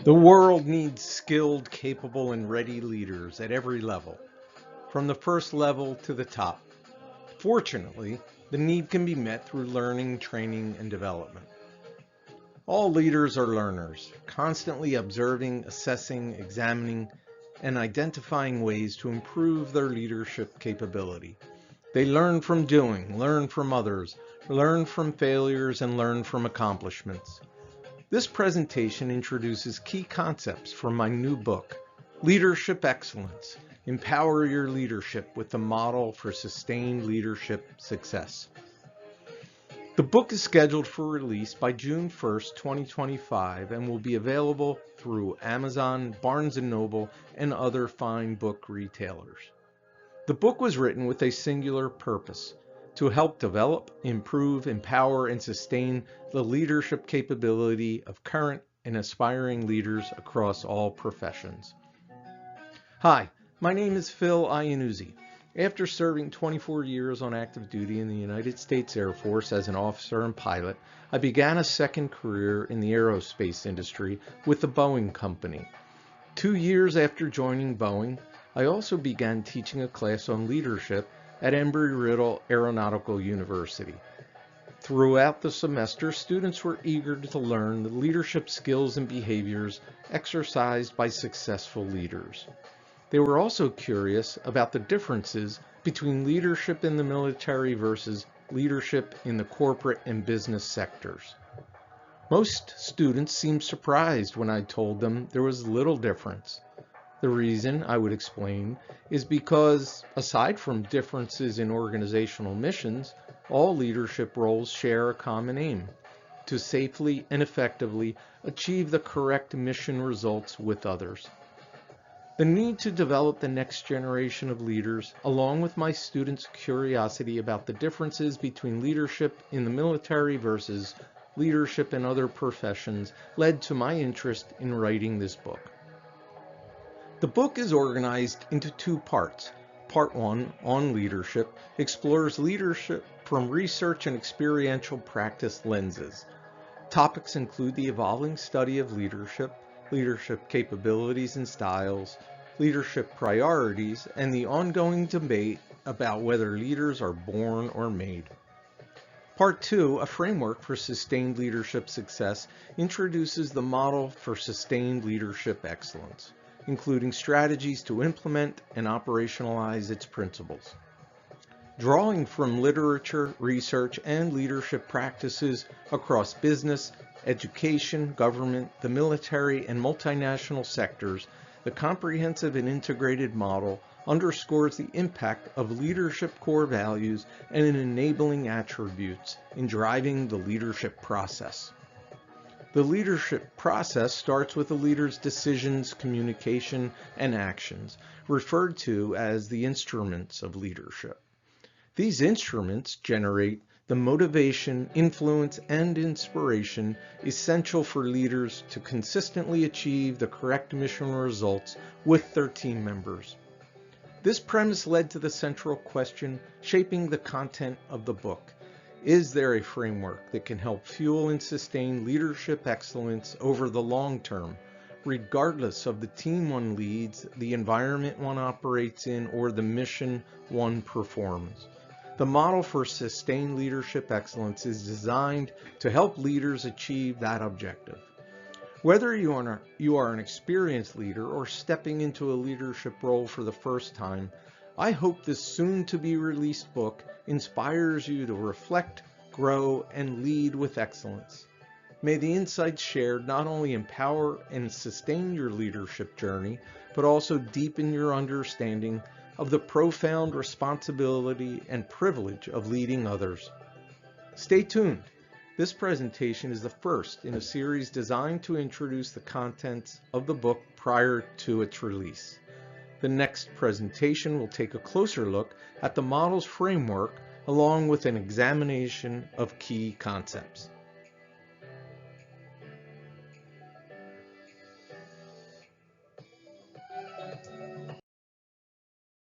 The world needs skilled, capable, and ready leaders at every level, from the first level to the top. Fortunately, the need can be met through learning, training, and development. All leaders are learners, constantly observing, assessing, examining, and identifying ways to improve their leadership capability. They learn from doing, learn from others, learn from failures, and learn from accomplishments. This presentation introduces key concepts from my new book, Leadership Excellence: Empower Your Leadership with the Model for Sustained Leadership Success. The book is scheduled for release by June 1st, 2025, and will be available through Amazon, Barnes & Noble, and other fine book retailers. The book was written with a singular purpose: to help develop, improve, empower, and sustain the leadership capability of current and aspiring leaders across all professions. Hi, my name is Phil Iannuzzi. After serving 24 years on active duty in the United States Air Force as an officer and pilot, I began a second career in the aerospace industry with the Boeing Company. 2 years after joining Boeing, I also began teaching a class on leadership at Embry-Riddle Aeronautical University. Throughout the semester, students were eager to learn the leadership skills and behaviors exercised by successful leaders. They were also curious about the differences between leadership in the military versus leadership in the corporate and business sectors. Most students seemed surprised when I told them there was little difference. The reason, I would explain, is because, aside from differences in organizational missions, all leadership roles share a common aim: to safely and effectively achieve the correct mission results with others. The need to develop the next generation of leaders, along with my students' curiosity about the differences between leadership in the military versus leadership in other professions, led to my interest in writing this book. The book is organized into two parts. Part 1, on leadership, explores leadership from research and experiential practice lenses. Topics include the evolving study of leadership, leadership capabilities and styles, leadership priorities, and the ongoing debate about whether leaders are born or made. Part 2, a framework for sustained leadership success, introduces the model for sustained leadership excellence, including strategies to implement and operationalize its principles. Drawing from literature, research, and leadership practices across business, education, government, the military, and multinational sectors, the comprehensive and integrated model underscores the impact of leadership core values and enabling attributes in driving the leadership process. The leadership process starts with the leader's decisions, communication, and actions, referred to as the instruments of leadership. These instruments generate the motivation, influence, and inspiration essential for leaders to consistently achieve the correct mission results with their team members. This premise led to the central question shaping the content of the book: is there a framework that can help fuel and sustain leadership excellence over the long term, regardless of the team one leads, the environment one operates in, or the mission one performs? The model for sustained leadership excellence is designed to help leaders achieve that objective. Whether you are an experienced leader or stepping into a leadership role for the first time, I hope this soon-to-be-released book inspires you to reflect, grow, and lead with excellence. May the insights shared not only empower and sustain your leadership journey, but also deepen your understanding of the profound responsibility and privilege of leading others. Stay tuned. This presentation is the first in a series designed to introduce the contents of the book prior to its release. The next presentation will take a closer look at the model's framework along with an examination of key concepts.